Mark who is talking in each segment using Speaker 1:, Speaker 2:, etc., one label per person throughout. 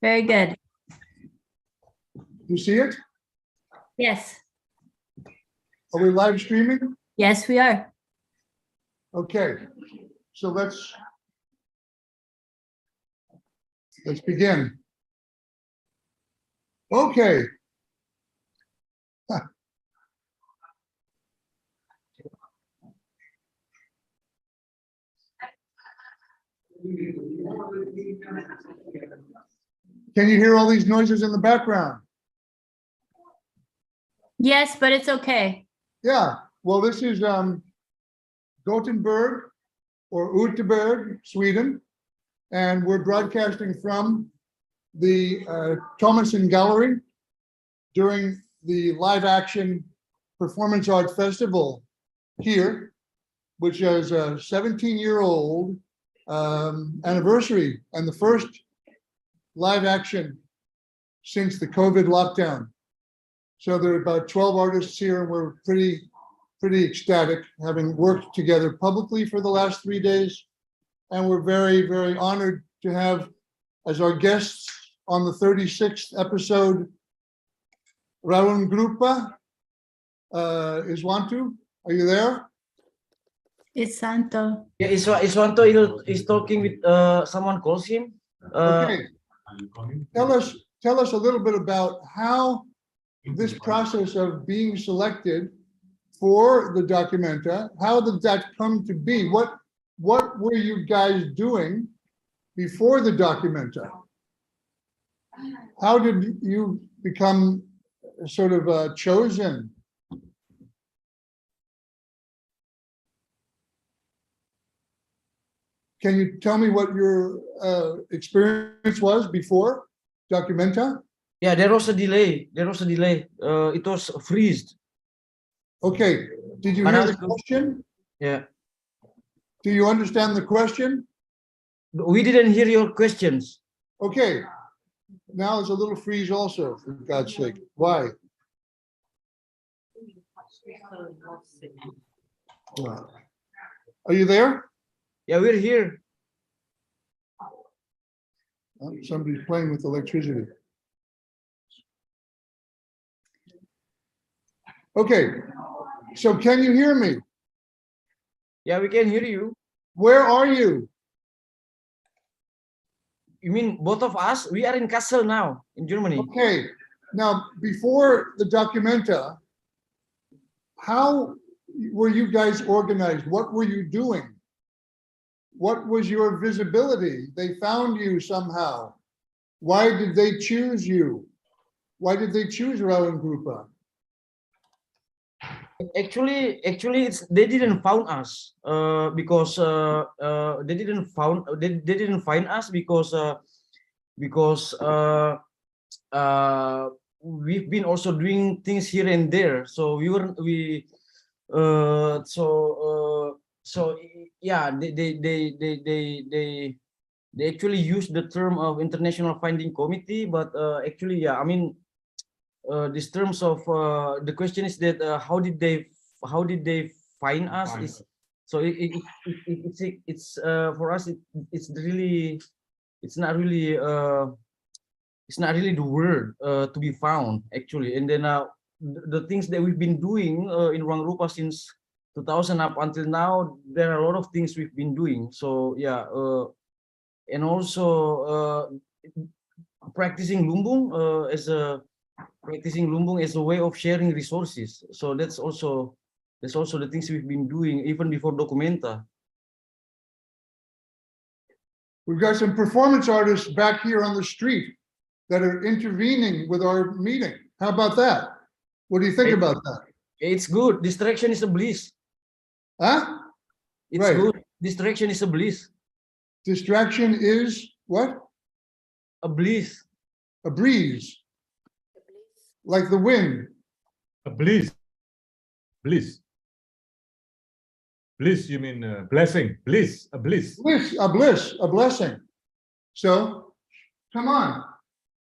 Speaker 1: Very good.
Speaker 2: You see it?
Speaker 1: Yes.
Speaker 2: Are we live streaming?
Speaker 1: Yes, we are.
Speaker 2: Okay, so let's begin. Okay. Huh. Can you hear all these noises in the background?
Speaker 1: Yes, but it's okay.
Speaker 2: Yeah, well, this is Gothenburg or Uteberg, Sweden, and we're broadcasting from the Thomason Gallery during the live action performance art festival here, which is a 17-year-old anniversary and the first live action since the COVID lockdown. So there are about 12 artists here, and we're pretty ecstatic, having worked together publicly for the last 3 days. And we're very, very honored to have as our guests on the 36th episode, ruangrupa. Iswanto, are you there?
Speaker 1: It's Santo.
Speaker 3: Yeah, Iswanto is talking with someone calls him.
Speaker 2: Okay. Tell us a little bit about how this process of being selected for the documenta, how did that come to be? What were you guys doing before the documenta? How did you become sort of chosen? Can you tell me what your experience was before documenta?
Speaker 3: Yeah, there was a delay. It was freezed.
Speaker 2: Okay, did you hear the question?
Speaker 3: Yeah.
Speaker 2: Do you understand the question?
Speaker 3: We didn't hear your questions.
Speaker 2: Okay, now there's a little freeze also, for God's sake. Why? Are you there?
Speaker 3: Yeah, we're here.
Speaker 2: Oh, somebody's playing with electricity. Okay, so can you hear me?
Speaker 3: Yeah, we can hear you.
Speaker 2: Where are you?
Speaker 3: You mean both of us? We are in Kassel now, in Germany.
Speaker 2: Okay, now before the documenta, how were you guys organized? What were you doing? What was your visibility? They found you somehow. Why did they choose you? Why did they choose ruangrupa?
Speaker 3: Actually, they didn't found us because they didn't find us because we've been also doing things here and there. So yeah, they actually used the term of International Finding Committee, but actually, yeah, I mean, this terms of the question is that how did they find us? So it's for us it's not really the word to be found actually. And then the things that we've been doing in ruangrupa since 2000 up until now, there are a lot of things we've been doing. So yeah, and also practicing lumbung as a way of sharing resources. So that's also the things we've been doing even before documenta.
Speaker 2: We've got some performance artists back here on the street that are intervening with our meeting. How about that? What do you think about that?
Speaker 3: It's good. Distraction is a bliss.
Speaker 2: Huh?
Speaker 3: It's
Speaker 2: Right.
Speaker 3: good. Distraction is a bliss.
Speaker 2: Distraction is what?
Speaker 3: A bliss.
Speaker 2: A breeze. Like the wind.
Speaker 4: A bliss. Bliss. Bliss, you mean blessing. Bliss, a bliss.
Speaker 2: Bliss, a blessing. So, come on,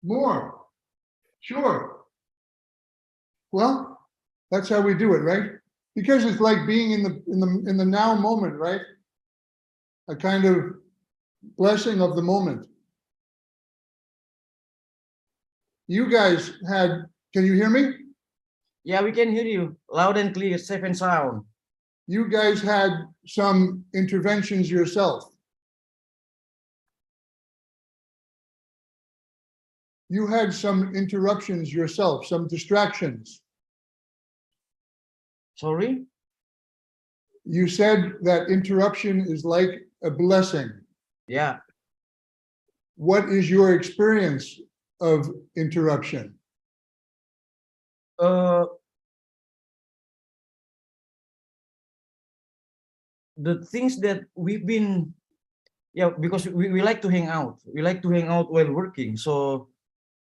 Speaker 2: more. Sure. Well, that's how we do it, right? Because it's like being in the now moment, right? A kind of blessing of the moment. you guys had, can you hear me?
Speaker 3: Yeah, we can hear you loud and clear, safe and sound.
Speaker 2: You guys had some interventions yourself. You had some interruptions yourself, some distractions.
Speaker 3: Sorry?
Speaker 2: You said that interruption is like a blessing.
Speaker 3: Yeah.
Speaker 2: What is your experience of interruption?
Speaker 3: The things that we've been, yeah, because we like to hang out. We like to hang out while working. So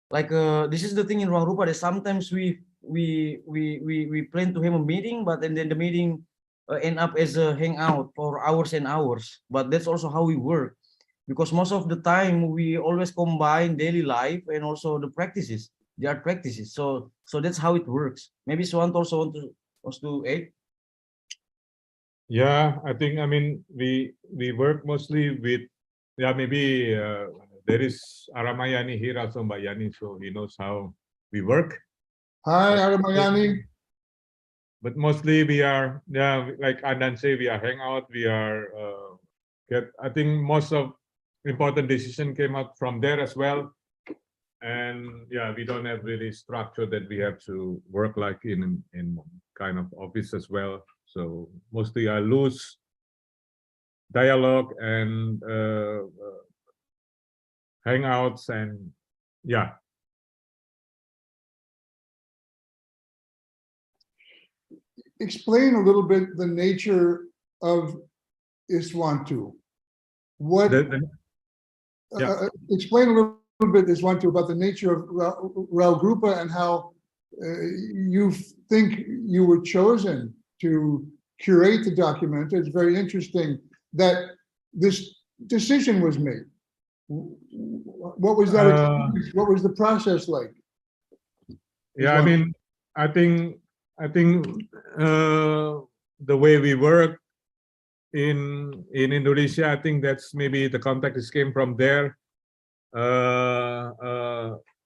Speaker 3: like this is the thing in ruangrupa that sometimes we plan to have a meeting, but then the meeting end up as a hangout for hours and hours. But that's also how we work, because most of the time we always combine daily life and also the practices, the art practices. So that's how it works. Maybe Swan also wants to add.
Speaker 4: Yeah, I think, I mean, we work mostly with, yeah, maybe there is Aramayani here also, Mbak Yani, so he knows how we work.
Speaker 2: Hi, Aramayani.
Speaker 4: But mostly we are, yeah, like Andan say, we are hang out, we are, I think most of important decision came out from there as well. And yeah, we don't have really structure that we have to work like in kind of office as well. So mostly I lose dialogue and hangouts and yeah.
Speaker 2: Explain a little bit the nature of Iswantu. What
Speaker 4: Yeah.
Speaker 2: explain a little bit Iswantu about the nature of ruangrupa and how you think you were chosen to curate the document. It's very interesting that this decision was made. What was that experience? What was the process like?
Speaker 4: Yeah, I mean, I think the way we work in Indonesia, I think that's maybe the context came from there.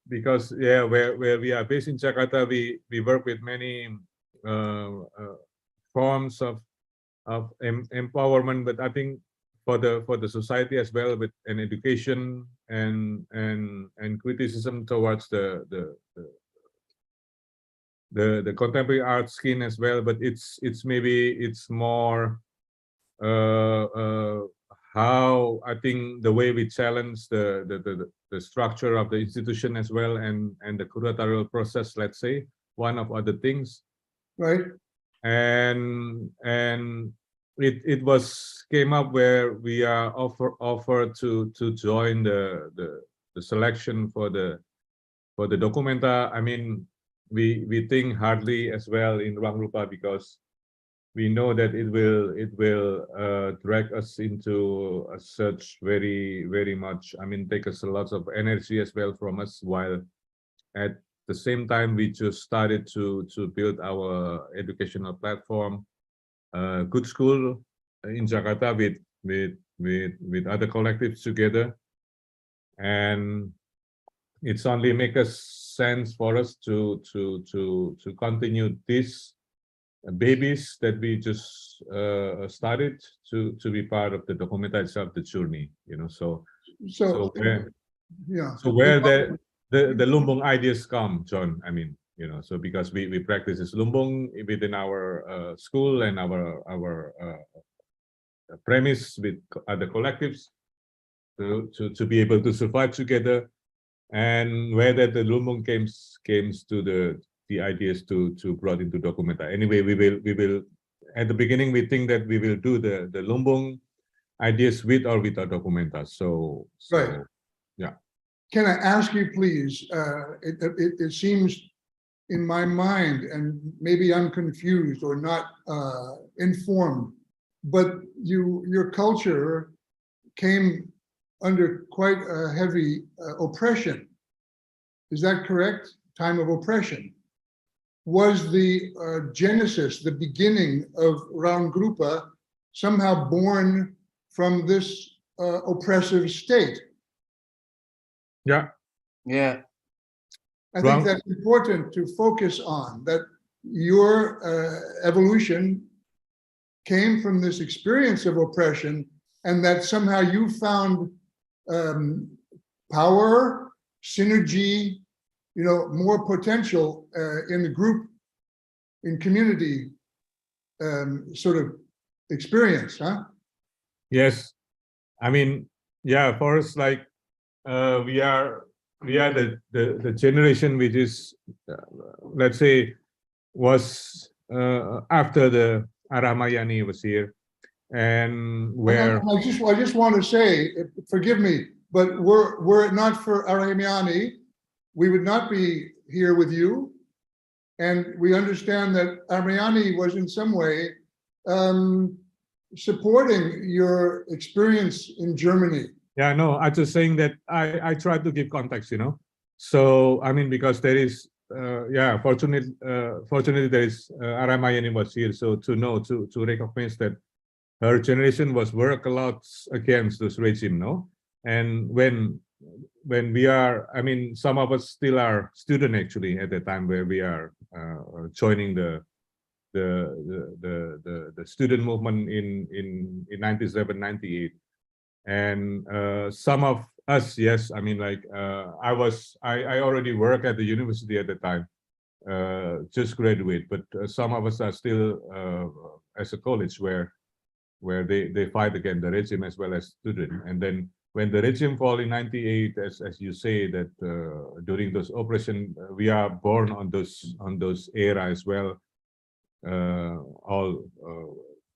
Speaker 4: Because yeah, where we are based in Jakarta, we work with many forms of empowerment, but I think for the society as well, with an education and criticism towards the contemporary art scene as well. But it's maybe it's more how I think the way we challenge the structure of the institution as well, and the curatorial process, let's say, one of other things,
Speaker 2: right?
Speaker 4: And it was came up where we are offered to join the selection for the documenta. I mean, we think hardly as well in ruangrupa, because we know that it will drag us into a search very much. I mean, take us a lot of energy as well from us, while at the same time we just started to build our educational platform, Good School in Jakarta, with other collectives together, and it's only make us sense for us to continue this babies that we just started to be part of the documenta itself, the journey, you know. So where,
Speaker 2: yeah.
Speaker 4: So where the lumbung ideas come, John, I mean, you know, so because we practice this lumbung within our school and our premise with other collectives to be able to survive together, and where that the lumbung came to the ideas to brought into documenta. Anyway, we will at the beginning we think that we will do the lumbung ideas with or without documenta. So
Speaker 2: Right.
Speaker 4: Yeah.
Speaker 2: Can I ask you, please? It seems in my mind, and maybe I'm confused or not informed, but your culture came under quite a heavy oppression. Is that correct? Time of oppression. Was the genesis, the beginning of ruangrupa somehow born from this oppressive state?
Speaker 4: Yeah.
Speaker 3: Yeah.
Speaker 2: I think that's important to focus on, that your evolution came from this experience of oppression, and that somehow you found power, synergy, more potential in the group, in community sort of experience, huh?
Speaker 4: Yes, I mean, yeah, for us, like we are the generation which is, let's say, was after the Aramayani was here, and where
Speaker 2: I just want to say, forgive me, but were it not for Aramayani, we would not be here with you. And we understand that Aramayani was in some way supporting your experience in Germany.
Speaker 4: Yeah, no, I'm just saying that I try to give context, So I mean, because there is, yeah, fortunately there is Aramayani was here, so to recognize that her generation was work a lot against this regime, no? And when we are, I mean, some of us still are student actually at the time where we are joining the student movement in 97, 98. And some of us, yes, I mean, like I already work at the university at the time, just graduate, but some of us are still as a college where they fight against the regime as well as student. And then when the regime fall in 98, as you say, that during those operation, we are born on those era as well, all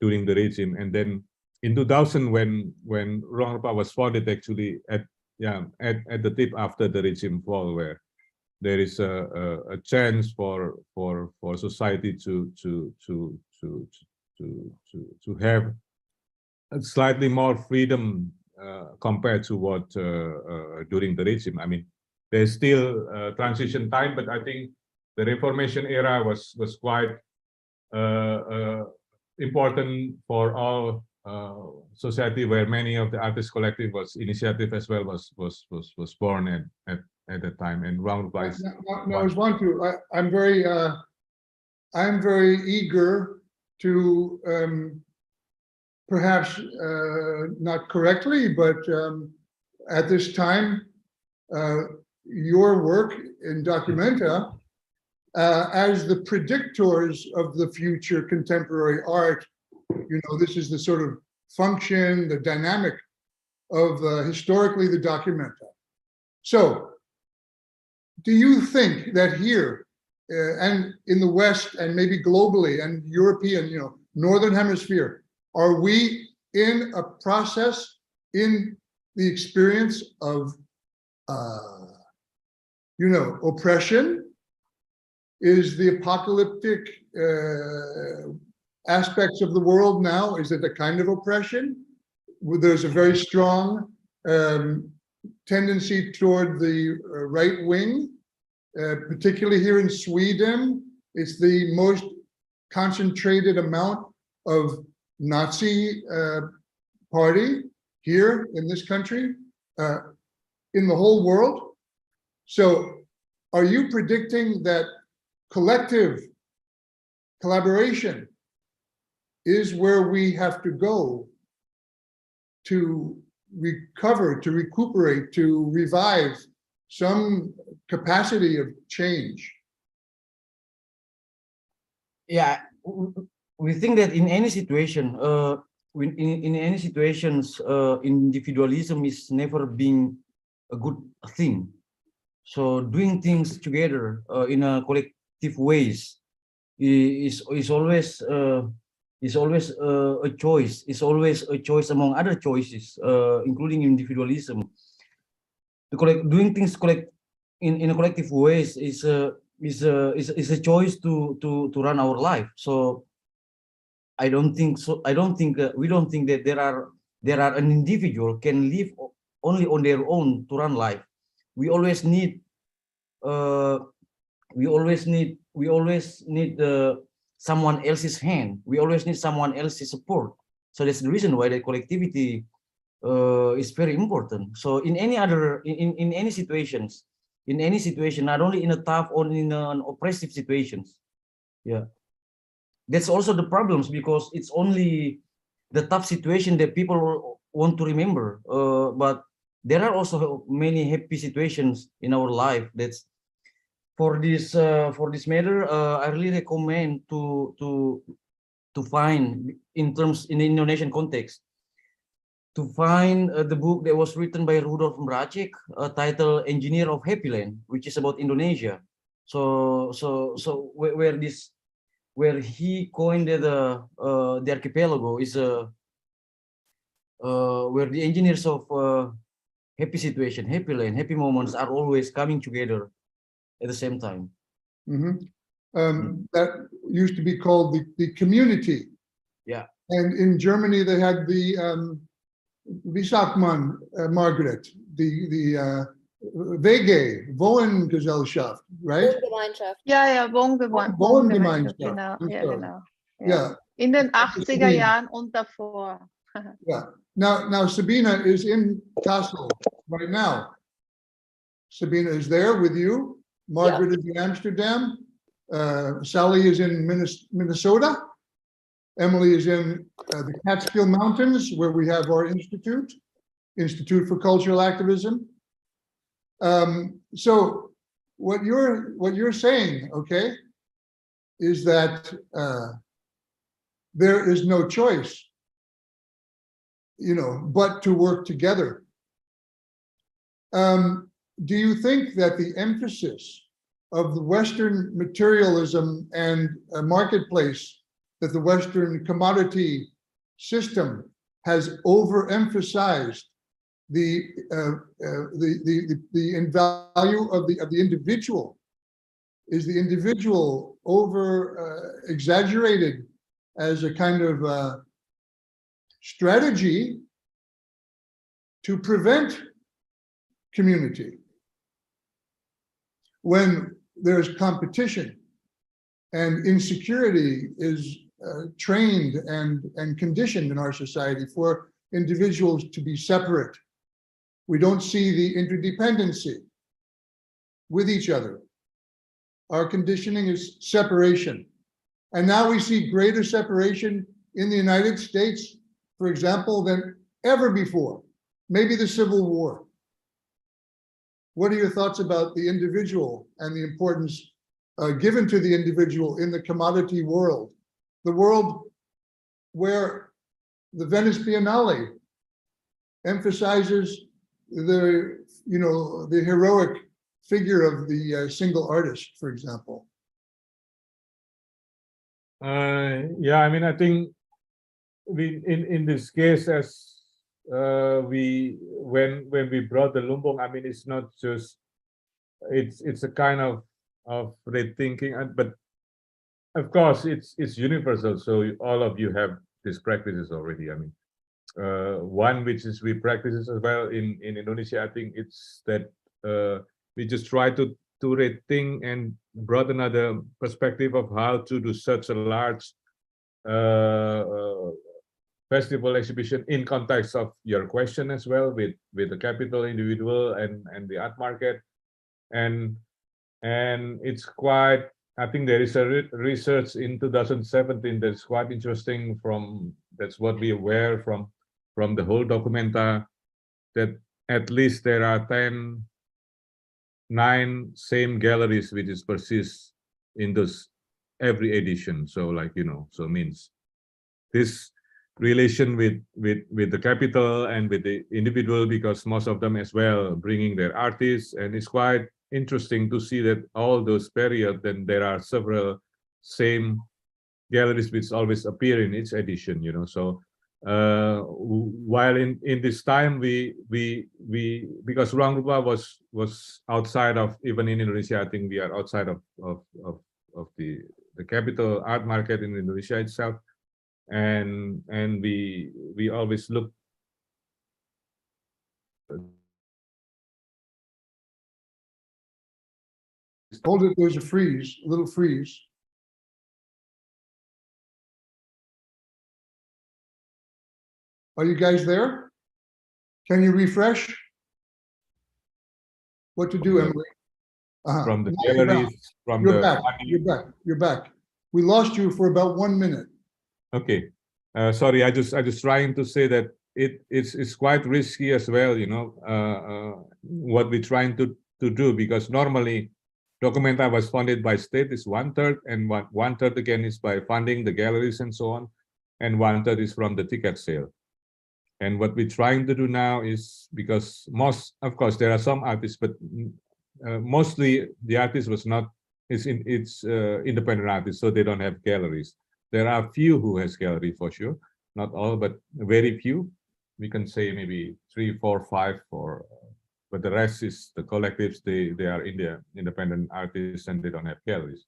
Speaker 4: during the regime. And then in 2000, when ruangrupa was founded, actually at the tip after the regime fall, where there is a chance for society to have slightly more freedom compared to what during the regime. I mean, there's still transition time, but I think the Reformation era was quite important for all society, where many of the artist collective was initiative as well was born at that time. And ruangrupa is
Speaker 2: no, Swantu, I'm very eager to perhaps not correctly, but at this time, your work in Documenta as the predictors of the future contemporary art. This is the sort of function, the dynamic of historically the Documenta. So, do you think that here and in the West and maybe globally and European, Northern Hemisphere, are we in a process in the experience of, oppression? Is the apocalyptic aspects of the world now, is it a kind of oppression? There's a very strong tendency toward the right wing, particularly here in Sweden. It's the most concentrated amount of Nazi party here in this country, in the whole world. So are you predicting that collective collaboration is where we have to go to recover, to recuperate, to revive some capacity of change?
Speaker 3: Yeah, we think that in any situation, in any situations, individualism is never been a good thing. So doing things together in a collective ways is always a choice. It's always a choice among other choices, including individualism. Doing things in a collective ways is a choice to run our life. So I don't think so. We don't think that there are an individual can live only on their own to run life. We always need someone else's hand. We always need someone else's support. So that's the reason why the collectivity is very important. So in any other in any situations, in any situation, not only in a tough or in an oppressive situations. Yeah, that's also the problems, because it's only the tough situation that people want to remember. But there are also many happy situations in our life. That's for this matter. I really recommend to find in terms in the Indonesian context, to find the book that was written by Rudolf Mracek, titled "Engineer of Happy Land," which is about Indonesia. So where he coined the archipelago is where the engineers of happy situation, happy land, happy moments are always coming together at the same time.
Speaker 2: Mhm. That used to be called the community.
Speaker 3: Yeah.
Speaker 2: And in Germany, they had the wie sagt man, Margaret, the WG, Wohngesellschaft, right?
Speaker 5: Wohngemeinschaft.
Speaker 6: Ja,
Speaker 2: Wohngemeinschaft.
Speaker 6: genau.
Speaker 2: I'm
Speaker 6: Ja,
Speaker 2: sorry.
Speaker 6: genau. Ja.
Speaker 2: Yeah,
Speaker 6: In den 80er
Speaker 2: Sabine.
Speaker 6: Jahren und davor.
Speaker 2: yeah. Now Sabina is in Kassel right now. Sabina is there with you. Margaret is in Amsterdam. Sally is in Minnesota. Emily is in the Catskill Mountains, where we have our Institute for Cultural Activism. So what you're saying, okay, is that there is no choice, but to work together. Do you think that the emphasis of the Western materialism and marketplace, that the Western commodity system has overemphasized the value of the individual? Is the individual over exaggerated as a kind of strategy to prevent community when there's competition and insecurity is trained and conditioned in our society for individuals to be separate? We don't see the interdependency with each other. Our conditioning is separation. And now we see greater separation in the United States, for example, than ever before, maybe the Civil War. What are your thoughts about the individual and the importance given to the individual in the commodity world, the world where the Venice Biennale emphasizes the heroic figure of the single artist, for example?
Speaker 4: Yeah, I mean, I think in this case, as when we brought the Lumbung, I mean, it's not just it's a kind of rethinking, but of course it's universal. So all of you have these practices already. I mean, one which is we practice as well in Indonesia. I think it's that we just try to rethink and broaden another perspective of how to do such a large festival exhibition in context of your question as well, with the capital, individual, and the art market, and it's quite. I think there is a research in 2017 that's quite interesting. That's what we aware from the whole documenta, that at least there are 9 same galleries which is persist in those every edition. So like, so means this relation with the capital and with the individual, because most of them as well bringing their artists, and it's quite interesting to see that all those period, then there are several same galleries which always appear in each edition, so while in this time we because ruangrupa was outside of, even in Indonesia, I think we are outside of the capital art market in Indonesia itself, and we always look
Speaker 2: Hold it, there's a freeze, a little freeze. Are you guys there? Can you refresh? What to do, Emily?
Speaker 4: from the
Speaker 2: Now you're back.
Speaker 4: galleries, from
Speaker 2: You're
Speaker 4: the
Speaker 2: back.
Speaker 4: money.
Speaker 2: You're back. You're back. We lost you for about 1 minute.
Speaker 4: Okay, sorry, I just trying to say that it's quite risky as well, you know, what we're trying to do, because normally Documenta was funded by state is 1/3, and one third again is by funding the galleries and so on, and 1/3 is from the ticket sale. And what we're trying to do now is, because most, of course, there are some artists, but mostly the artist was not, it's independent artists, so they don't have galleries. There are few who has gallery for sure, not all, but very few. We can say maybe 3, 4, 5, but the rest is the collectives. They are independent artists and they don't have galleries.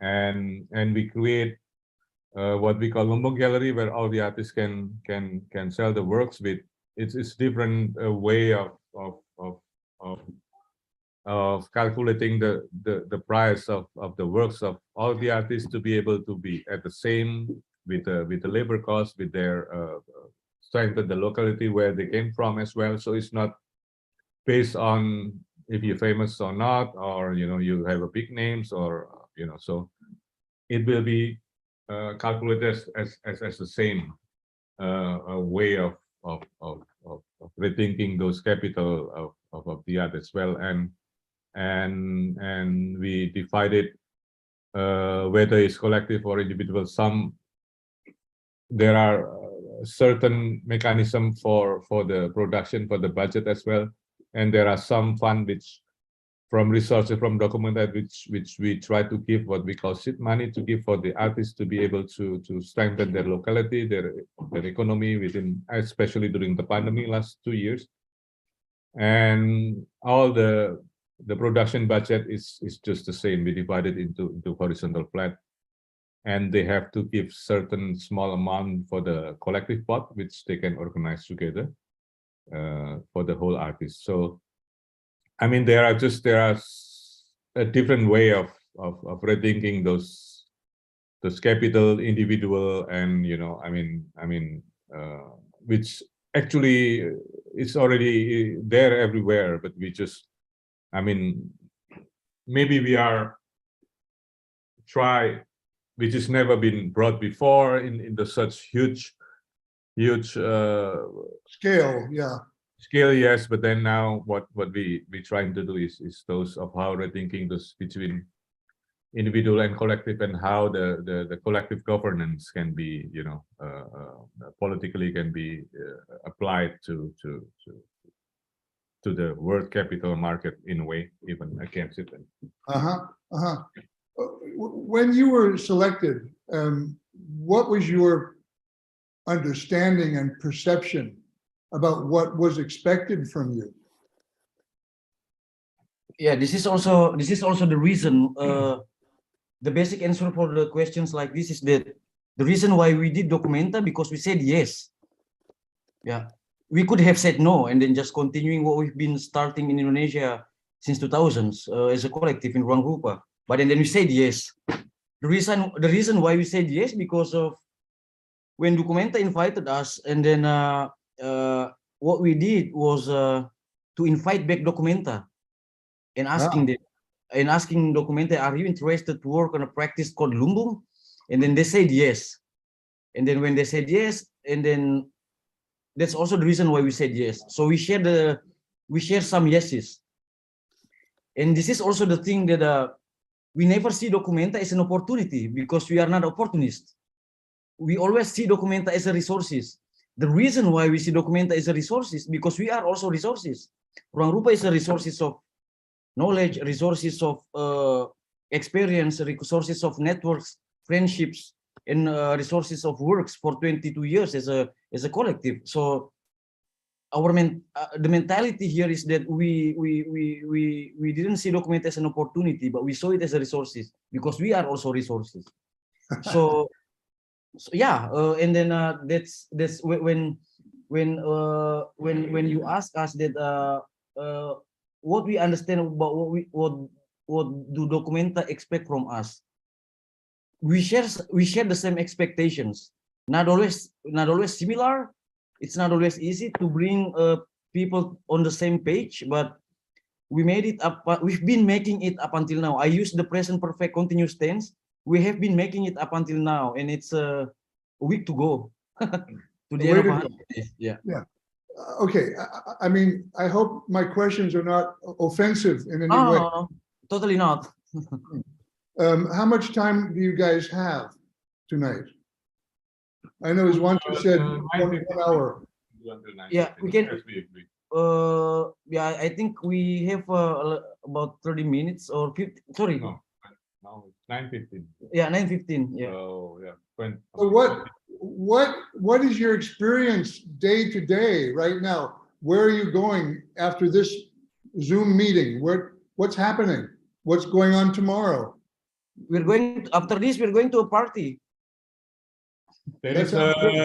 Speaker 4: And we create what we call Lombok Gallery, where all the artists can sell the works with. It's different way of calculating the price of the works of all the artists to be able to be at the same with the labor cost, with their strength of the locality where they came from as well. So it's not based on if you're famous or not, or you have a big names, or so it will be calculated as the same way of rethinking those capital of the art as well. And we divided whether it's collective or individual. There are certain mechanism for the production, for the budget as well, and there are some fund which from resources from Documenta which we try to give what we call seed money, to give for the artists to be able to strengthen their locality, their economy within, especially during the pandemic last 2 years. And all the production budget is just the same. We divide it into horizontal flat, and they have to give certain small amount for the collective pot, which they can organize together for the whole artist. So I mean, there are a different way of rethinking those capital, individual, and which actually is already there everywhere, but we just, maybe we are try, which has never been brought before in the such huge
Speaker 2: Scale, yeah.
Speaker 4: scale, yes, but then now what we trying to do is those of how rethinking those between individual and collective, and how the collective governance can be politically can be applied to the world capital market in a way, even against it.
Speaker 2: When you were selected, what was your understanding and perception about what was expected from you?
Speaker 3: Yeah, this is also the reason. The basic answer for the questions like this is that the reason why we did Documenta, because we said yes. Yeah, we could have said no and then just continuing what we've been starting in Indonesia since 2000s as a collective in Ruangrupa. But then we said yes. The reason why we said yes, because of when Documenta invited us, and then what we did was to invite back Documenta and asking them, and asking Documenta, are you interested to work on a practice called Lumbung? And then they said yes. And then when they said yes, and then that's also the reason why we said yes. So we share some yeses. And this is also the thing that we never see Documenta as an opportunity, because we are not opportunists. We always see Documenta as a resources. The reason why we see Documenta as a resources, because we are also resources. Ruangrupa is a resources of knowledge, resources of experience, resources of networks, friendships, and resources of works for 22 years as a collective. So the mentality here is that we didn't see Documenta as an opportunity, but we saw it as a resources, because we are also resources. So yeah, and then that's when you ask us that what we understand about what do Documenta expect from us. We share the same expectations. Not always similar. It's not always easy to bring people on the same page, but we made it up. We've been making it up until now. I use the present perfect continuous tense. We have been making it up until now, and it's a week to go to the end
Speaker 2: Way
Speaker 3: of
Speaker 2: to
Speaker 3: 100 days. Yeah.
Speaker 2: Okay, I mean, I hope my questions are not offensive in any
Speaker 3: No,
Speaker 2: way.
Speaker 3: no, no, totally not.
Speaker 2: How much time do you guys have tonight? I know as one said, 1 hour.
Speaker 3: Yeah, we can. Yeah, I think we have about 30 minutes or 50. Sorry.
Speaker 4: No, now it's 9:15.
Speaker 3: Yeah, 9:15. Yeah.
Speaker 4: So yeah,
Speaker 2: So what is your experience day to day right now? Where are you going after this Zoom meeting? What's happening? What's going on tomorrow?
Speaker 3: We're going after this. We're going to a party.
Speaker 4: there
Speaker 2: That
Speaker 4: is
Speaker 2: sounds great.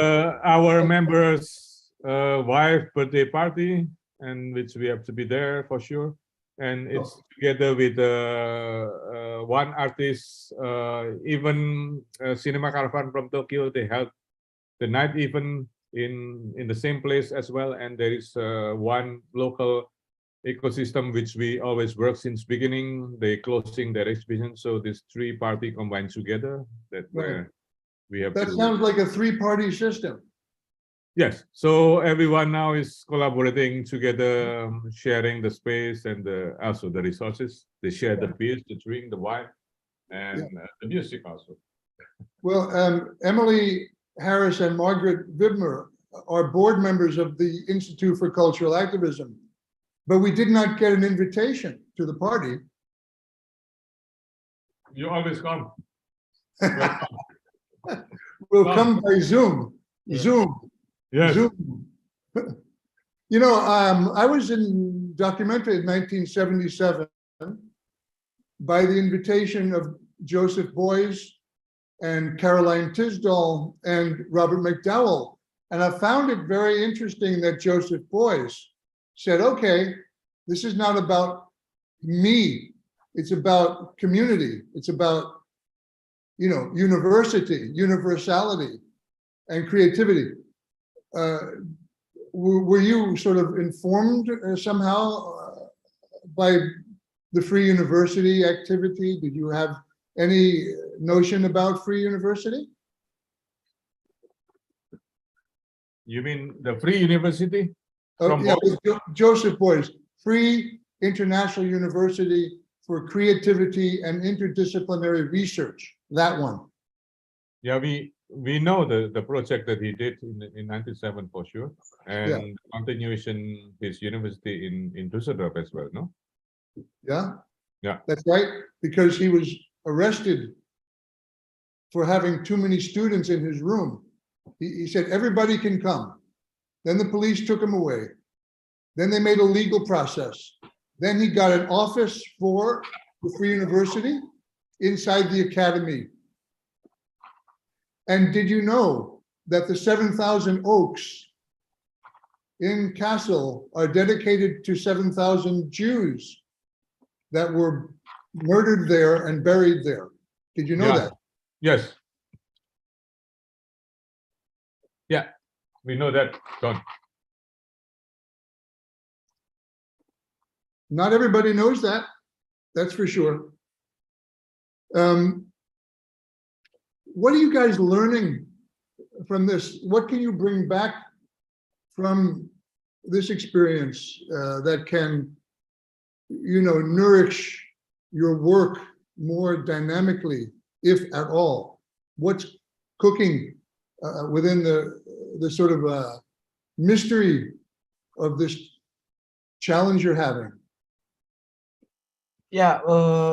Speaker 4: our members' wife birthday party, and which we have to be there for sure. And it's together with one artist, even Cinema Caravan from Tokyo. They held the night even in the same place as well. And there is one local ecosystem which we always work since beginning. They closing their exhibition, so this three party combined together. That
Speaker 2: Right.
Speaker 4: where we have
Speaker 2: That
Speaker 4: to.
Speaker 2: sounds like a three-party system.
Speaker 4: Yes, so everyone now is collaborating together, sharing the space and also the resources. They share the beers, the drink, the wine, and the music also.
Speaker 2: Well, Emily Harris and Margaret Vidmer are board members of the Institute for Cultural Activism, but we did not get an invitation to the party.
Speaker 4: You always come.
Speaker 2: We'll come by Zoom.
Speaker 3: Yeah.
Speaker 2: Zoom.
Speaker 4: Yes.
Speaker 2: Zoom. You know, I was documented in 1977 by the invitation of Joseph Beuys and Caroline Tisdall and Robert McDowell. And I found it very interesting that Joseph Beuys said, okay, this is not about me. It's about community. It's about, you know, university, universality, and creativity. Were you sort of informed somehow by the Free University activity? Did you have any notion about Free University?
Speaker 4: You mean the Free University?
Speaker 2: Oh,
Speaker 4: From
Speaker 2: yeah,
Speaker 4: Beuys?
Speaker 2: with Joseph Beuys, Free International University for Creativity and Interdisciplinary Research, that one.
Speaker 4: Yeah, we know the project that he did in 97 for sure, and continuation his university in Düsseldorf as well, no?
Speaker 2: Yeah?
Speaker 4: Yeah.
Speaker 2: That's right, because he was arrested for having too many students in his room. He said, everybody can come. Then the police took him away. Then they made a legal process. Then he got an office for the Free University inside the academy. And did you know that the 7,000 oaks in Kassel are dedicated to 7,000 Jews that were murdered there and buried there? Did you know
Speaker 4: Yeah.
Speaker 2: that?
Speaker 4: Yes. Yeah, we know that, John.
Speaker 2: Not everybody knows that, that's for sure. What are you guys learning from this? What can you bring back from this experience that can, you know, nourish your work more dynamically, if at all? What's cooking within the sort of mystery of this challenge you're having?
Speaker 3: Yeah,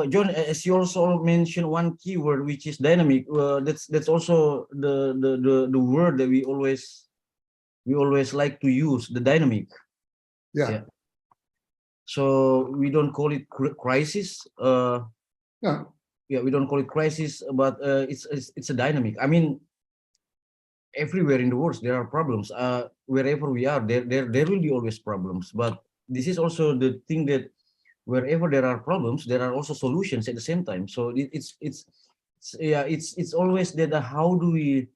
Speaker 3: John, as you also mentioned one keyword, which is dynamic. That's also the word that we always like to use, the dynamic.
Speaker 2: Yeah.
Speaker 3: So we don't call it crisis.
Speaker 2: Yeah.
Speaker 3: Yeah, we don't call it crisis, but it's a dynamic. I mean, everywhere in the world there are problems. Wherever we are, there will be always problems. But this is also the thing that wherever there are problems, there are also solutions at the same time. So it's always that how do we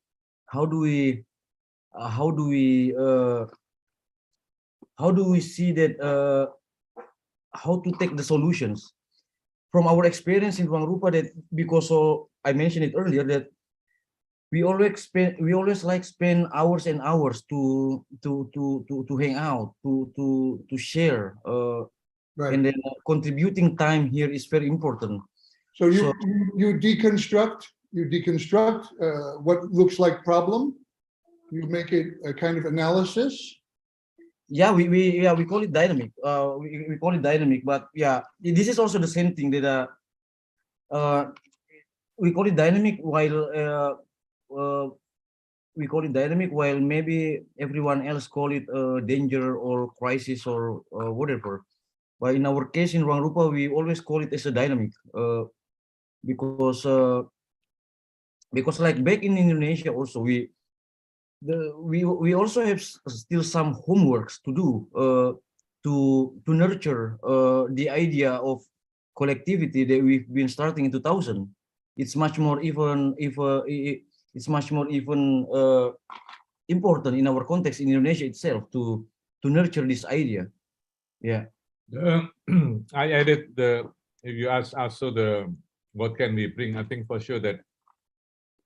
Speaker 3: see that how to take the solutions from our experience in ruangrupa, that because so I mentioned it earlier that we always like spend hours and hours to hang out, to share,
Speaker 2: Right.
Speaker 3: and then contributing time here is very important.
Speaker 2: So
Speaker 3: So-
Speaker 2: you deconstruct what looks like problem. You make it a kind of analysis.
Speaker 3: Yeah, we call it dynamic. We call it dynamic, but yeah, this is also the same thing that we call it dynamic while maybe everyone else call it danger or crisis or whatever. But in our case in ruangrupa, we always call it as a dynamic, because like back in Indonesia also we also have still some homeworks to do, to nurture the idea of collectivity that we've been starting in 2000. It's much more even important in our context in Indonesia itself to nurture this idea. Yeah.
Speaker 4: I added if you ask also what can we bring, I think for sure that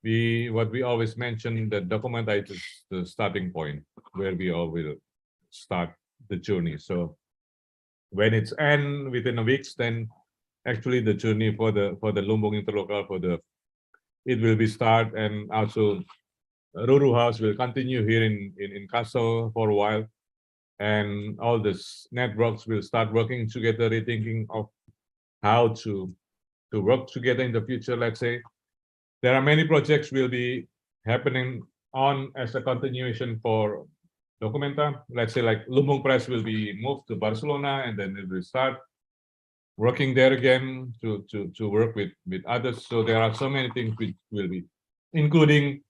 Speaker 4: what we always mention, that documentate is the starting point where we all will start the journey. So when it's end within a week, then actually the journey for the Lumbung Interlocal it will be start, and also Ruru House will continue here in Kassel for a while, and all this networks will start working together, rethinking of how to work together in the future. Let's say there are many projects will be happening on as a continuation for Documenta. Let's say like Lumbung Press will be moved to Barcelona, and then it will start working there again to work with others. So there are so many things which will be, including,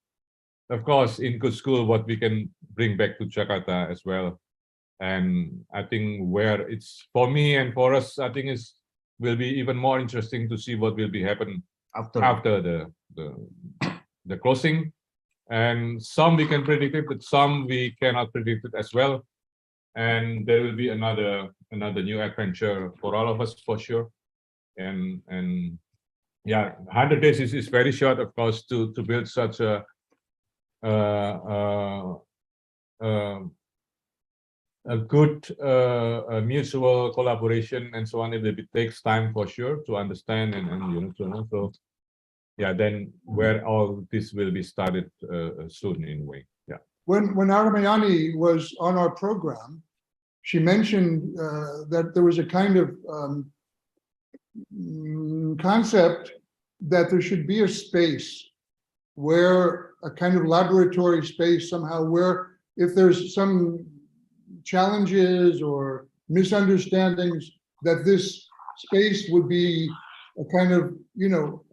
Speaker 4: of course, in good school, what we can bring back to Jakarta as well. And I think where it's for me and for us, I think will be even more interesting to see what will be happen after the closing. And some we can predict it, but some we cannot predict it as well. And there will be another new adventure for all of us for sure. And yeah, 100 days is very short, of course, to build such a good mutual collaboration and so on. It takes time for sure to understand and to know. So yeah, then where all this will be started soon in a way. Yeah.
Speaker 2: When Aramayani was on our program, she mentioned that there was a kind of concept that there should be a space where a kind of laboratory space somehow, where if there's some challenges or misunderstandings, that this space would be a kind of,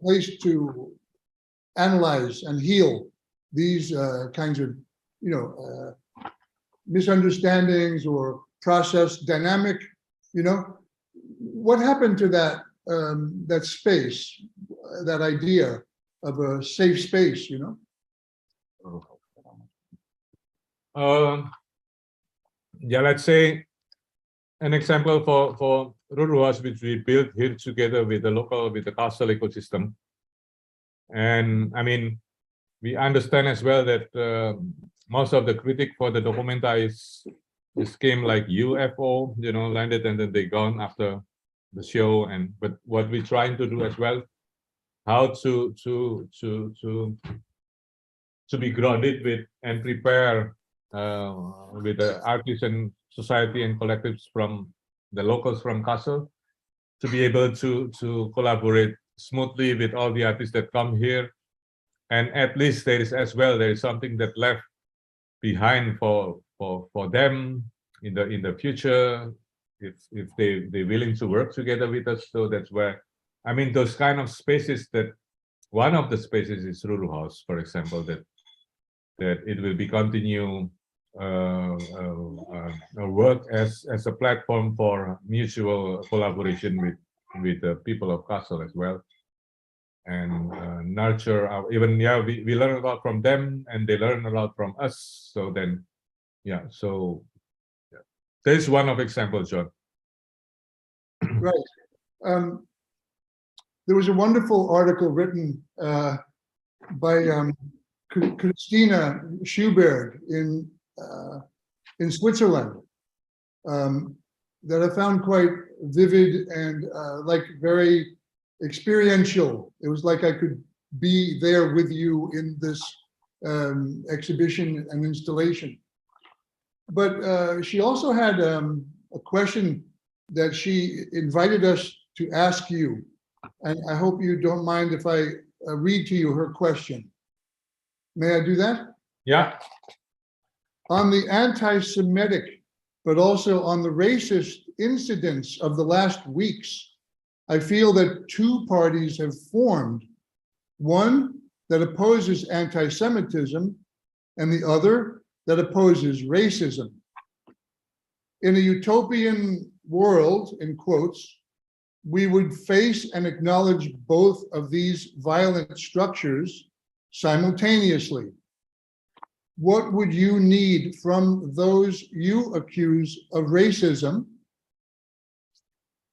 Speaker 2: place to analyze and heal these kinds of, misunderstandings or process dynamic, what happened to that that space, that idea of a safe space,
Speaker 4: Yeah, let's say an example for Ruru House, which we built here together with the Kassel ecosystem. And I mean, we understand as well that most of the critic for the Documenta is came like UFO, landed and then they gone after the show. But what we're trying to do as well, how to be grounded with and prepare with the artists and society and collectives from the locals from Kassel to be able to collaborate smoothly with all the artists that come here. And at least there is something that left behind for them in the future, if they're willing to work together with us. So that's where, I mean, those kind of spaces, that one of the spaces is Ruru House, for example, that it will be continue work as a platform for mutual collaboration with the people of Kassel as well, and nurture our, even we learn a lot from them and they learn a lot from us. So then there's one of examples, John.
Speaker 2: Right. There was a wonderful article written by Christina Schuberg in Switzerland that I found quite vivid and like very experiential. It was like I could be there with you in this exhibition and installation. But she also had a question that she invited us to ask you. And I hope you don't mind if I read to you her question. May I do that?
Speaker 4: Yeah.
Speaker 2: On the anti-Semitic, but also on the racist incidents of the last weeks, I feel that two parties have formed. One that opposes anti-Semitism and the other that opposes racism. In a utopian world, in quotes, we would face and acknowledge both of these violent structures simultaneously. What would you need from those you accuse of racism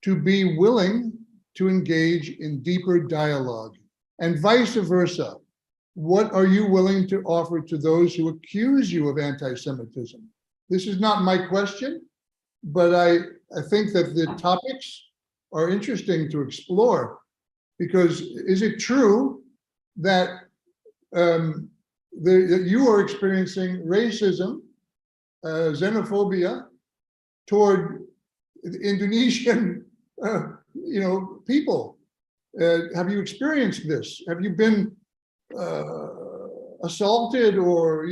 Speaker 2: to be willing to engage in deeper dialogue? And vice versa, what are you willing to offer to those who accuse you of anti-Semitism? This is not my question, but I think that the topics are interesting to explore, because is it true that that you are experiencing racism, xenophobia toward Indonesian, people? Have you experienced this? Have you been assaulted or,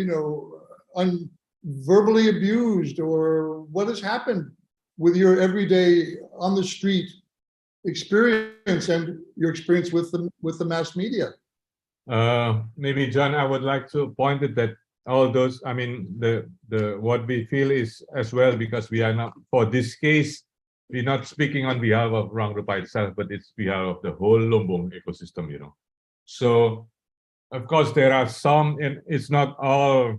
Speaker 2: verbally abused, or what has happened with your everyday on the street experience and your experience with the mass media?
Speaker 4: Maybe John, I would like to point it that all those, I mean, the what we feel is as well, because we are not, for this case, we're not speaking on behalf of ruangrupa itself, but it's behalf of the whole Lombok ecosystem, So, of course, there are some, and it's not all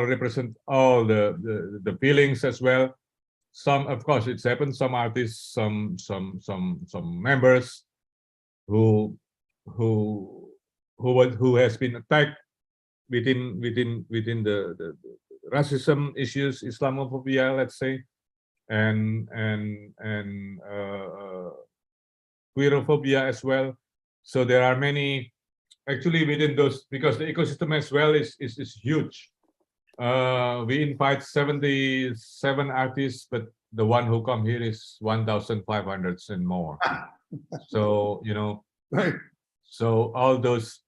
Speaker 4: represent all the feelings as well. Some, of course, it's happened. Some artists, some members who has been attacked within the racism issues, Islamophobia, let's say, and queerophobia as well. So there are many actually within those, because the ecosystem as well is huge. We invite 77 artists, but the one who come here is 1,500 and more. So
Speaker 2: Right.
Speaker 4: So all those,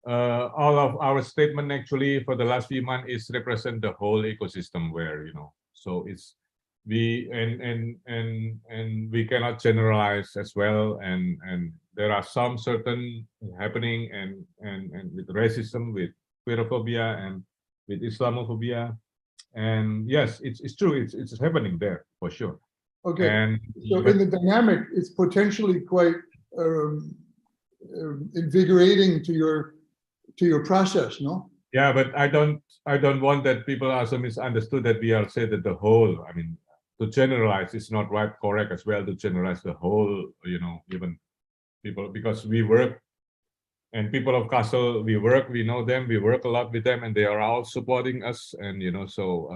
Speaker 4: all of our statement actually for the last few months is represent the whole ecosystem where, so it's, we, and we cannot generalize as well. And there are some certain happening and with racism, with queerophobia and with Islamophobia. And yes, it's true. It's happening there for sure.
Speaker 2: Okay.
Speaker 4: And
Speaker 2: So in the dynamic, it's potentially quite invigorating to your process, no?
Speaker 4: Yeah, but I don't want that people also misunderstood that we are say that the whole, I mean, to generalize is not right, correct as well, to generalize the whole, even people, because we work, and people of Kassel, we know them, we work a lot with them, and they are all supporting us. And so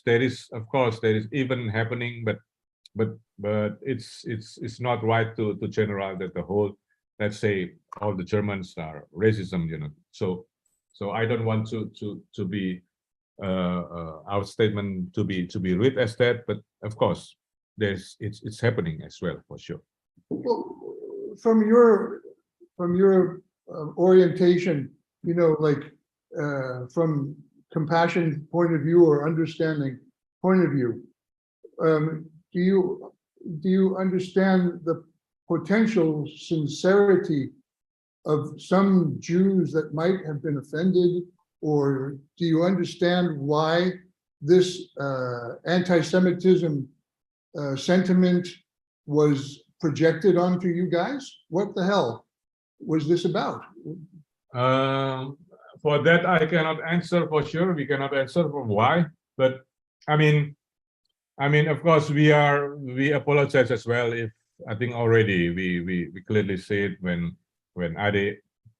Speaker 4: there is even happening, but it's not right to generalize that the whole, let's say, all the Germans are racism, So I don't want to be our statement to be read as that, but of course it's happening as well for sure.
Speaker 2: Well, from your orientation, from compassion point of view or understanding point of view, do you understand the potential sincerity of some Jews that might have been offended, or do you understand why this anti-Semitism sentiment was projected onto you guys? What the hell was this about?
Speaker 4: For that, I cannot answer for sure. We cannot answer for why, but I mean, I mean, of course, we apologize as well if I think already we clearly said when Ade,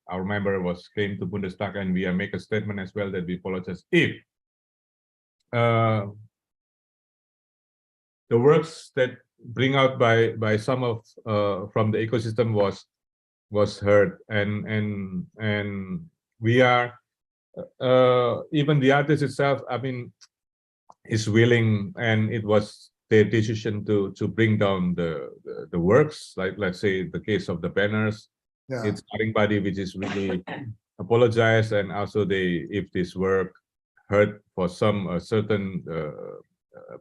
Speaker 4: our member, came to Bundestag, and we make a statement as well that we apologize if the works that bring out by some of from the ecosystem was heard, and we are even the artist itself, I mean, is willing, and it was their decision to bring down the works, like let's say the case of the banners.
Speaker 2: Yeah.
Speaker 4: It's Starting Body which is really apologize, and also if this work hurt for some certain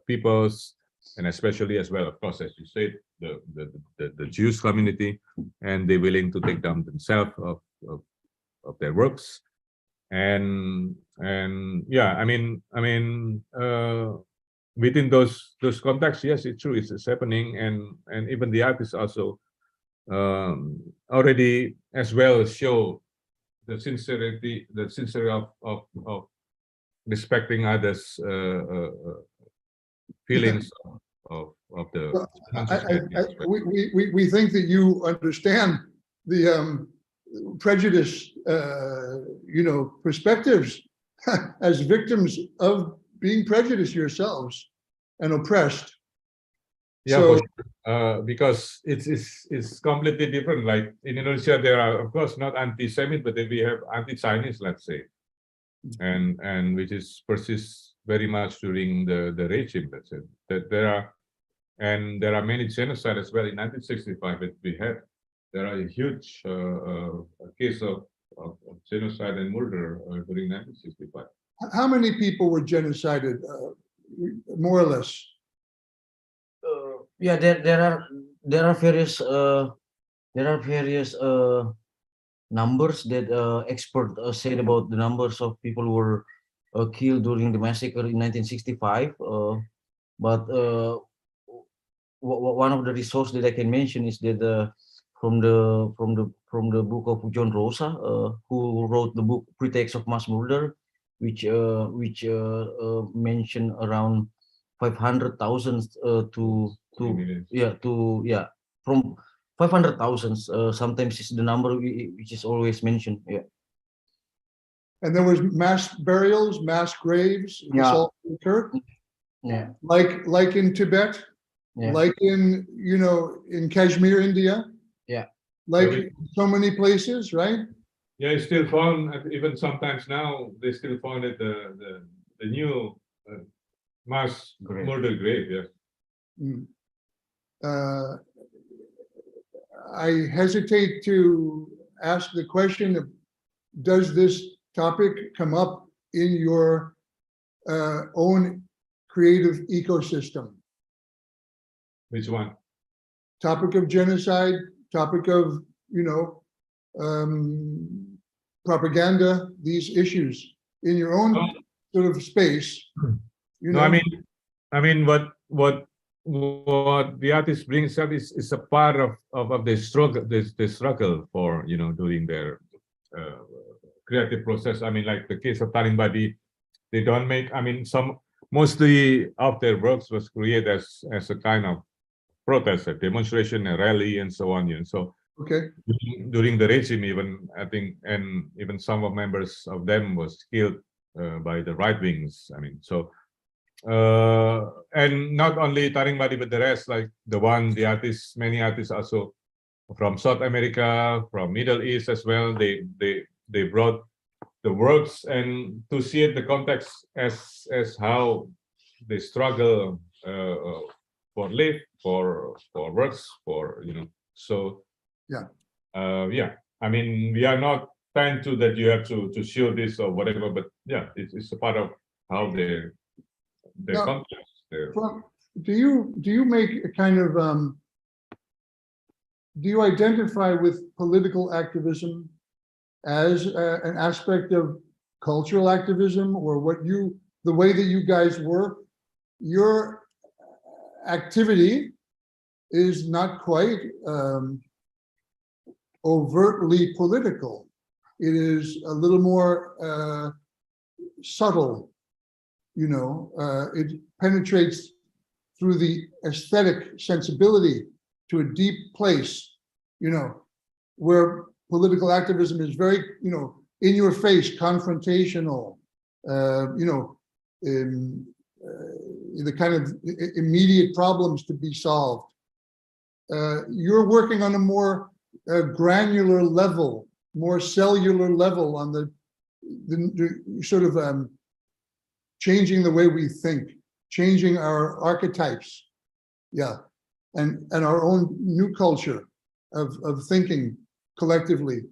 Speaker 4: peoples, and especially as well, of course, as you said, the Jewish community, and they're willing to take down themselves of their works. And yeah, I mean within those contexts, yes, it's true, it's happening, and even the artists also already as well show the sincerity of respecting others feelings of the
Speaker 2: Well,
Speaker 4: society as well.
Speaker 2: we think that you understand the prejudice, perspectives as victims of being prejudiced yourselves and oppressed.
Speaker 4: Yeah,
Speaker 2: So-
Speaker 4: for sure. Because it's completely different. Like in Indonesia, there are of course not anti-Semite, but then we have anti-Chinese, let's say, and which is persists very much during the regime. Let's say that there are many genocide as well in 1965 that we had. There are a huge case of genocide and murder during 1965.
Speaker 2: How many people were genocided, more or less?
Speaker 3: Yeah, there are various numbers that experts said about the numbers of people who were killed during the massacre in 1965. But one of the resources that I can mention is that from the book of John Rosa, who wrote the book Pretext of Mass Murder, which mentioned around 500,000 from 500,000. Sometimes is the number which is always mentioned. Yeah.
Speaker 2: And there was mass burials, mass graves. This
Speaker 3: Yeah.
Speaker 2: all occurred,
Speaker 3: Yeah.
Speaker 2: like in Tibet,
Speaker 3: Yeah.
Speaker 2: like in in Kashmir, India.
Speaker 3: Yeah.
Speaker 2: Like so many places, right?
Speaker 4: Yeah, it's still found, even sometimes now, they still found it the new mass
Speaker 3: Grave.
Speaker 4: murder grave, yes.
Speaker 2: Mm. I hesitate to ask the question of, does this topic come up in your own creative ecosystem?
Speaker 4: Which one?
Speaker 2: Topic of genocide, topic of, propaganda, these issues in your own sort of space.
Speaker 4: No, I mean what the artist brings up is a part of the struggle, the struggle for doing their creative process. I mean, like the case of Starting Body, they don't make. I mean, mostly of their works was created as a kind of protest, a demonstration, a rally, and so on. So
Speaker 2: Okay.
Speaker 4: during the regime, even I think, and even some of members of them was killed by the right wings. I mean, so. And not only Starting Body, but the rest, like the artists, many artists also from South America, from Middle East as well. They brought the works, and to see it the context as how they struggle for live, for works, for So
Speaker 2: Yeah.
Speaker 4: Yeah. I mean, we are not trying to that you have to show this or whatever, but yeah, it's a part of how their
Speaker 2: Now,
Speaker 4: context.
Speaker 2: Well, do you make a kind of do you identify with political activism as an aspect of cultural activism, or the way that you guys work? Your activity is not quite overtly political. It is a little more subtle. It penetrates through the aesthetic sensibility to a deep place, you know, where political activism is very, you know, in your face, confrontational, you know, the kind of immediate problems to be solved. You're working on a more granular level, more cellular level on the sort of changing the way we think, changing our archetypes, yeah, and our own new culture of thinking collectively,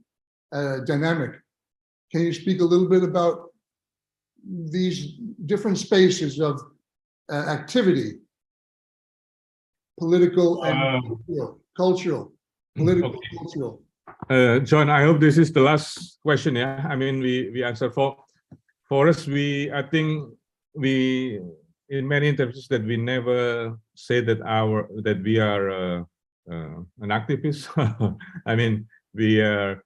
Speaker 2: dynamic. Can you speak a little bit about these different spaces of activity, political and cultural, political,
Speaker 4: Okay.
Speaker 2: cultural?
Speaker 4: John, I hope this is the last question. Yeah, I mean, we answer for us. I think we in many interviews that we never say that we are an activist. I mean, we are.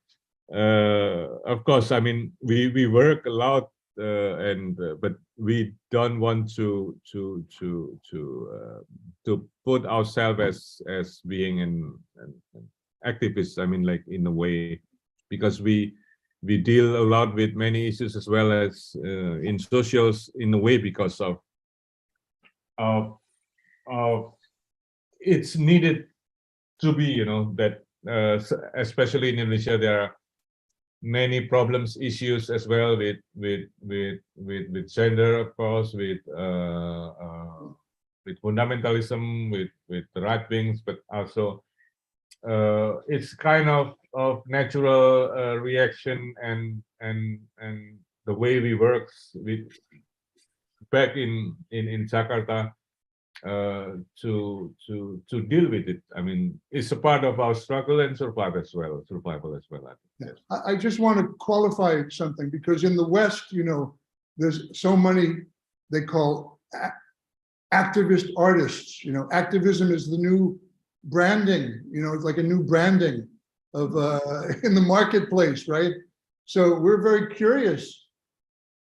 Speaker 4: Of course, I mean, we work a lot, but we don't want to put ourselves as being an activist. I mean, like in a way, because we deal a lot with many issues as well as in socials in a way because of it's needed to be, you know, that especially in Indonesia there are many problems, issues as well with gender, of course, with fundamentalism, with the right wings, but also it's kind of natural reaction and the way we work with back in Jakarta to deal with it. I mean, it's a part of our struggle and survival as well. I think. Yes.
Speaker 2: I just want to qualify something, because in the West, you know, there's so many they call activist artists. You know, activism is the new branding. You know, it's like a new branding of in the marketplace, right? So we're very curious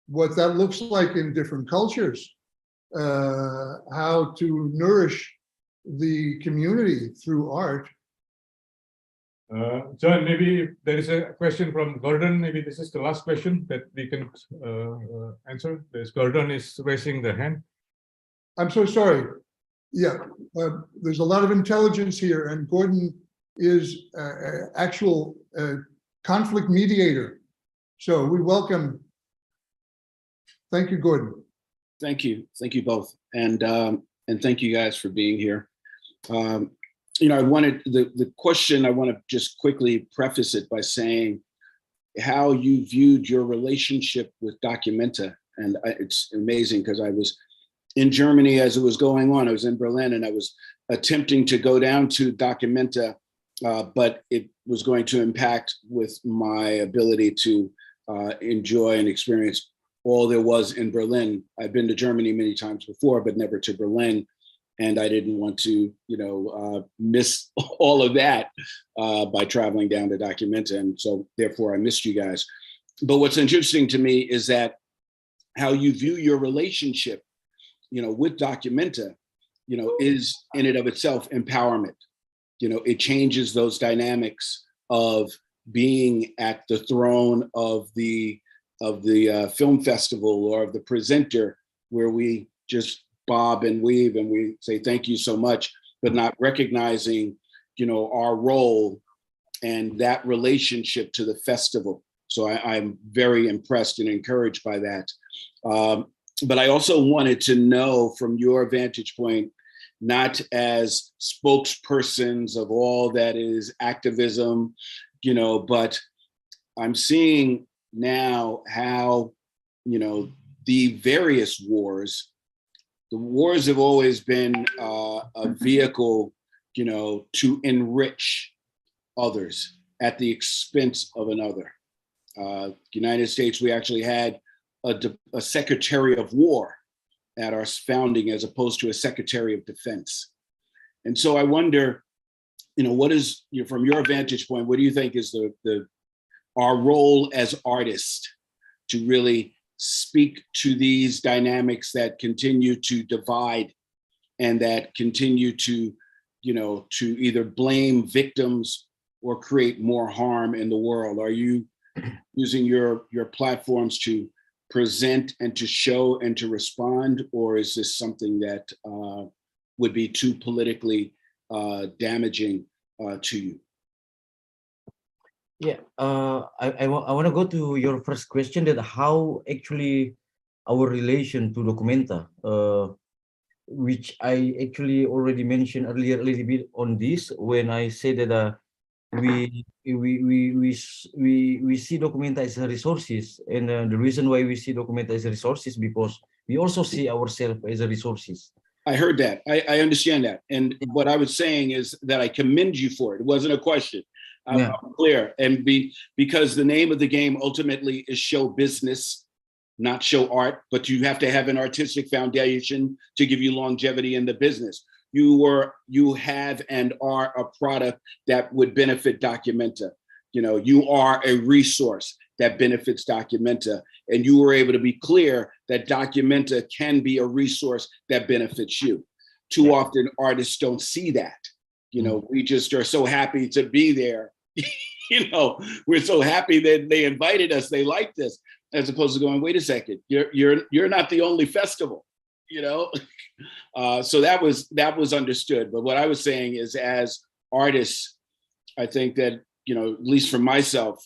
Speaker 2: what that looks like in different cultures, how to nourish the community through art.
Speaker 4: John, maybe there is a question from Gordon. Maybe this is the last question that we can answer. Gordon is raising the hand.
Speaker 2: I'm so sorry. Yeah, there's a lot of intelligence here, and Gordon is actual conflict mediator. So we welcome. Thank you, Gordon.
Speaker 5: Thank you both, and thank you guys for being here. You know, I wanted the question. I want to just quickly preface it by saying how you viewed your relationship with Documenta, and it's amazing because I was in Germany as it was going on. I was in Berlin, and I was attempting to go down to Documenta, but it was going to impact with my ability to enjoy and experience all there was in Berlin. I've been to Germany many times before, but never to Berlin. And I didn't want to, you know, miss all of that by traveling down to Documenta. And so therefore I missed you guys. But what's interesting to me is that how you view your relationship, you know, with Documenta, you know, is in and of itself empowerment. You know, it changes those dynamics of being at the throne of the film festival or of the presenter, where we just bob and weave and we say thank you so much, but not recognizing, you know, our role and that relationship to the festival. So I'm very impressed and encouraged by that. But I also wanted to know from your vantage point, not as spokespersons of all that is activism, you know, but I'm seeing now how, you know, the various wars, the wars have always been a vehicle, you know, to enrich others at the expense of another. United States, we actually had a Secretary of War at our founding as opposed to a Secretary of Defense. And so I wonder, you know, what is, you know, from your vantage point, what do you think is our role as artists to really speak to these dynamics that continue to divide and that continue to, to either blame victims or create more harm in the world? Are you using your platforms to present and to show and to respond, or is this something that would be too politically damaging to you?
Speaker 3: Yeah, I want to go to your first question, that how actually our relation to Documenta, which I actually already mentioned earlier a little bit on this, when I say that we see Documenta as a resources, and the reason why we see Documenta as a resources, because we also see ourselves as a resources.
Speaker 5: I heard that. I understand that. And what I was saying is that I commend you for it. It wasn't a question. I'm clear. And because the name of the game ultimately is show business, not show art, but you have to have an artistic foundation to give you longevity in the business. You have and are a product that would benefit Documenta. You are a resource that benefits Documenta, and you were able to be clear that Documenta can be a resource that benefits you. Too often artists don't see that. We just are so happy to be there. We're so happy that they invited us, they like this, as opposed to going, wait a second, you're not the only festival, so that was understood. But what I was saying is, as artists, I think that, at least for myself,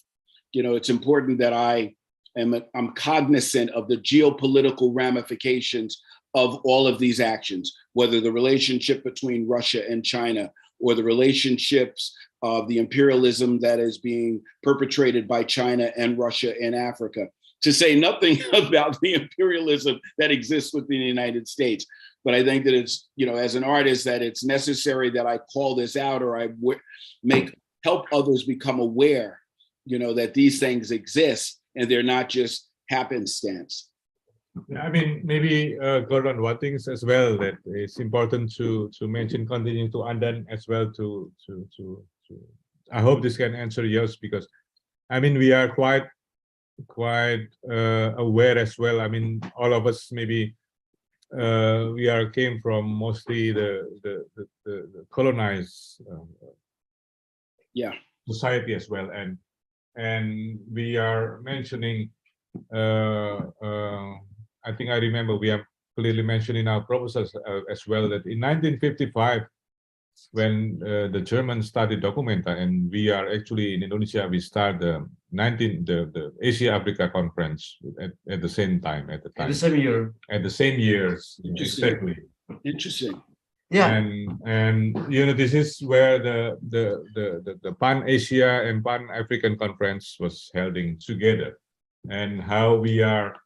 Speaker 5: it's important that I'm cognizant of the geopolitical ramifications of all of these actions, whether the relationship between Russia and China, or the relationships of the imperialism that is being perpetrated by China and Russia in Africa, to say nothing about the imperialism that exists within the United States. But I think that it's, as an artist, that it's necessary that I call this out, or I help others become aware, that these things exist and they're not just happenstance.
Speaker 4: I mean, maybe Gordon, one thing as well that it's important to mention, continuing to Andan as well, to I hope this can answer yours, because I mean, we are quite aware as well. I mean, all of us maybe came from mostly the colonized society as well, and we are mentioning. I think I remember we have clearly mentioned in our proposals as well that in 1955, when the Germans started Documenta, and we are actually in Indonesia, we start the Asia Africa Conference at the same time, at the same year. At the same years, exactly.
Speaker 5: Interesting.
Speaker 3: Yeah.
Speaker 4: And this is where the Pan Asia and Pan African Conference was held together, and how we are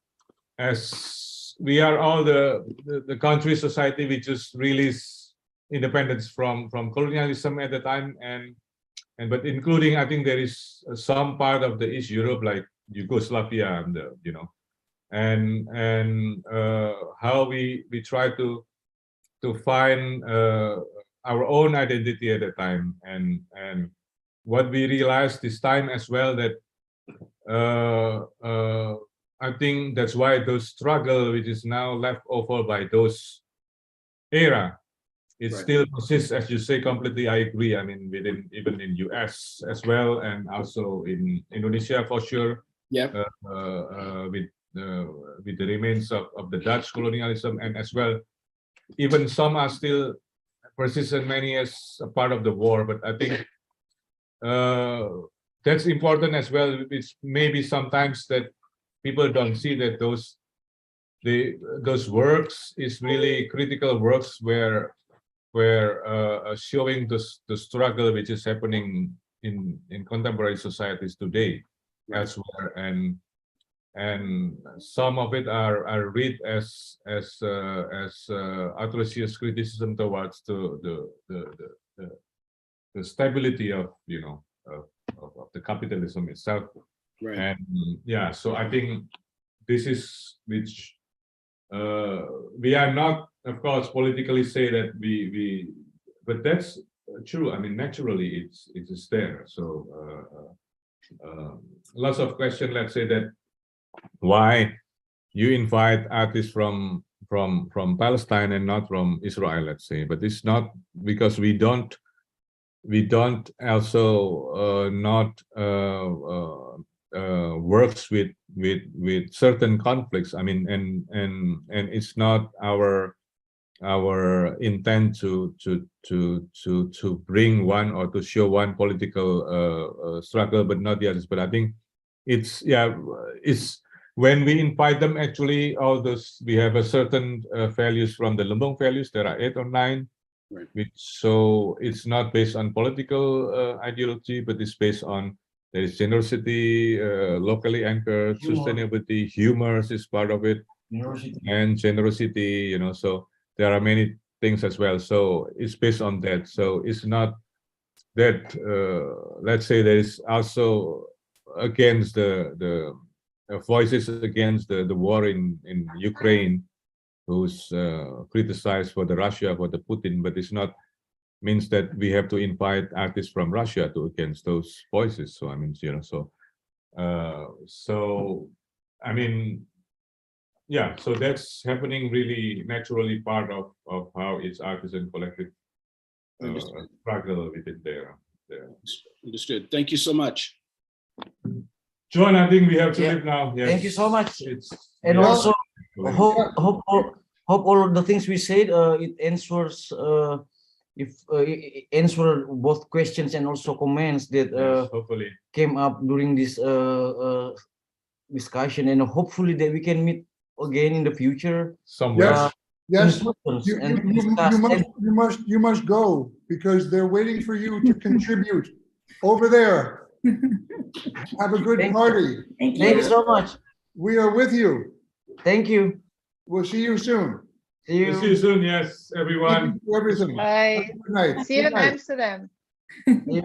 Speaker 4: all the country society which just released independence from colonialism at the time, but including, I think there is some part of the East Europe like Yugoslavia, and how we try to find our own identity at the time, and what we realized this time as well, that I think that's why those struggle which is now left over by those era, it still persists, as you say. Completely, I agree. I mean, even in US as well, and also in Indonesia for sure.
Speaker 5: Yep.
Speaker 4: With the remains of the Dutch colonialism, and as well, even some are still persistent, many as a part of the war. But I think that's important as well. It's maybe sometimes that people don't see that those works is really critical works where showing the struggle which is happening in contemporary societies today elsewhere, and some of it are read as atrocious criticism towards the stability of of the capitalism itself. And so I think this is which we are not, of course, politically say that but that's true. I mean, naturally it's there. So lots of questions. Let's say that why you invite artists from Palestine and not from Israel, let's say. But it's not because we don't also not works with certain conflicts. I mean, and it's not our intent to bring one or to show one political struggle, but not the others. But I think it's when we invite them, actually, all those, we have a certain values from the Lumbung values. There are 8 or 9.
Speaker 5: Right.
Speaker 4: So it's not based on political ideology, but it's based on, there is generosity, locally anchored, sustainability, humor is part of it, and generosity, so there are many things as well. So it's based on that. So it's not that, let's say, there is also against the voices against the war in Ukraine, who's criticized for the Russia, for the Putin, but it's not means that we have to invite artists from Russia to against those voices. So I mean, so I mean, yeah. So that's happening really naturally, part of how each artisan collective struggle within their.
Speaker 5: Understood. Thank you so much.
Speaker 4: John, I think we have to
Speaker 3: Yeah.
Speaker 4: leave now. Yes.
Speaker 3: Thank you so much.
Speaker 4: It's,
Speaker 3: And
Speaker 4: yeah.
Speaker 3: also hope all of the things we said it answers answer both questions and also comments that
Speaker 4: Yes, hopefully.
Speaker 3: came up during this discussion, and hopefully that we can meet again in the future.
Speaker 4: Somewhere.
Speaker 2: Yes,
Speaker 3: in persons
Speaker 2: you,
Speaker 3: and
Speaker 2: you,
Speaker 3: discuss.
Speaker 2: you must go, because they're waiting for you to contribute over there. Have a good
Speaker 3: Thank you.
Speaker 2: party.
Speaker 1: Thank
Speaker 3: Thank you
Speaker 1: you.
Speaker 3: so much.
Speaker 2: We are with you.
Speaker 3: Thank you.
Speaker 2: We'll see you soon.
Speaker 3: See
Speaker 4: We'll see you
Speaker 3: you.
Speaker 4: soon. Yes,
Speaker 2: Thank
Speaker 4: everyone.
Speaker 2: you for everything.
Speaker 6: Bye.
Speaker 2: Good night.
Speaker 6: See you
Speaker 2: Good
Speaker 6: in
Speaker 2: night.
Speaker 6: Amsterdam.
Speaker 3: See you.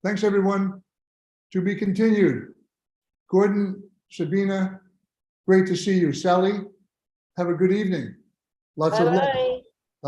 Speaker 2: Thanks, everyone. To be continued. Gordon, Sabina, great to see you. Sally, have a good evening. Lots of love.
Speaker 6: Bye-bye.